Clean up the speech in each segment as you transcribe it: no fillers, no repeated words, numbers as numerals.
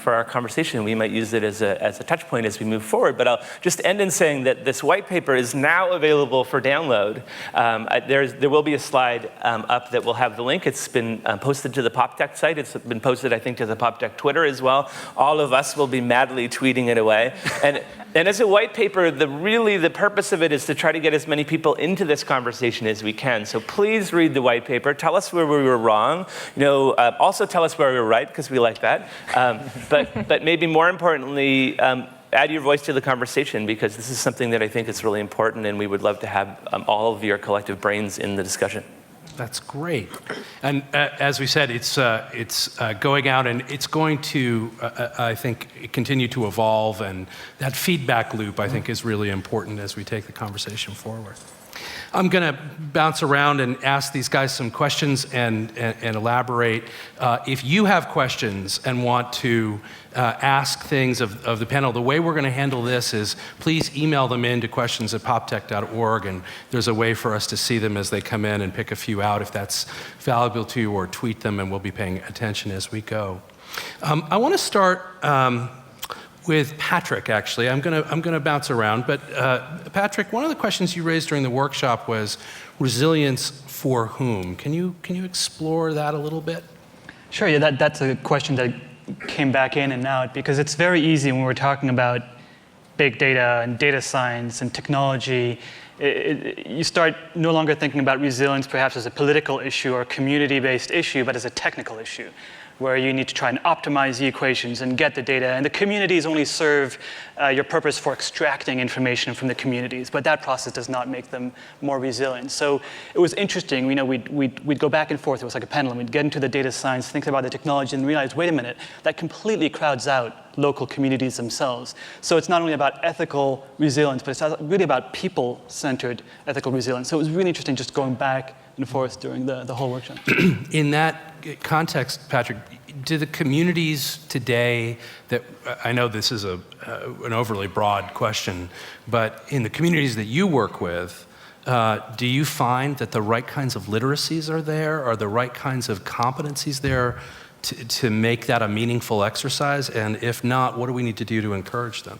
for our conversation. We might use it as a touch point as we move forward. But I'll just end in saying that this white paper is now available for download. There will be a slide up that will have the link. It's been posted to the PopTech site. It's been posted, I think, to the PopTech Twitter as well. All of us will be madly tweeting it away. And as a white paper, the purpose of it is to try to get as many people into this conversation as we can. So please read the white paper. Tell us where we were wrong. Also tell us where we were right, because we like that. But maybe more importantly, add your voice to the conversation, because this is something that I think is really important, and we would love to have all of your collective brains in the discussion. That's great. And as we said, it's going out, and it's going to, I think, continue to evolve. And that feedback loop, I think, is really important as we take the conversation forward. I'm going to bounce around and ask these guys some questions and elaborate. If you have questions and want to ask things of the panel, the way we're going to handle this is please email them in to questions@poptech.org, and there's a way for us to see them as they come in and pick a few out if that's valuable to you, or tweet them, and we'll be paying attention as we go. I want to start with Patrick, actually. I'm gonna bounce around, but Patrick, one of the questions you raised during the workshop was resilience for whom? Can you explore that a little bit? Sure, yeah, that's a question that came back in and out, because it's very easy when we're talking about big data and data science and technology. You start no longer thinking about resilience perhaps as a political issue or a community-based issue, but as a technical issue, where you need to try and optimize the equations and get the data. And the communities only serve your purpose for extracting information from the communities, but that process does not make them more resilient. So it was interesting. We'd go back and forth. It was like a pendulum. We'd get into the data science, think about the technology, and realize, wait a minute, that completely crowds out local communities themselves. So it's not only about ethical resilience, but it's really about people-centered ethical resilience. So it was really interesting just going back and forth during the whole workshop. In that context, Patrick, do the communities today that, I know this is an overly broad question, but in the communities that you work with, do you find that the right kinds of literacies are there? Are the right kinds of competencies there to make that a meaningful exercise? And if not, what do we need to do to encourage them?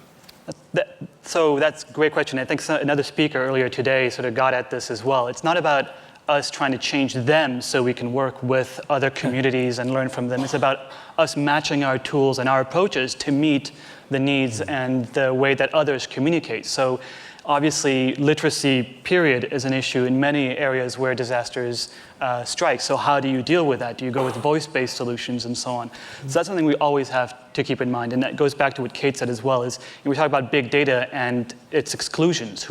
So that's a great question. I think another speaker earlier today sort of got at this as well. It's not about us trying to change them so we can work with other communities and learn from them. It's about us matching our tools and our approaches to meet the needs and the way that others communicate. So obviously, literacy, period, is an issue in many areas where disasters strike. So how do you deal with that? Do you go with voice-based solutions and so on? So that's something we always have to keep in mind. And that goes back to what Kate said as well, is we talk about big data and its exclusions.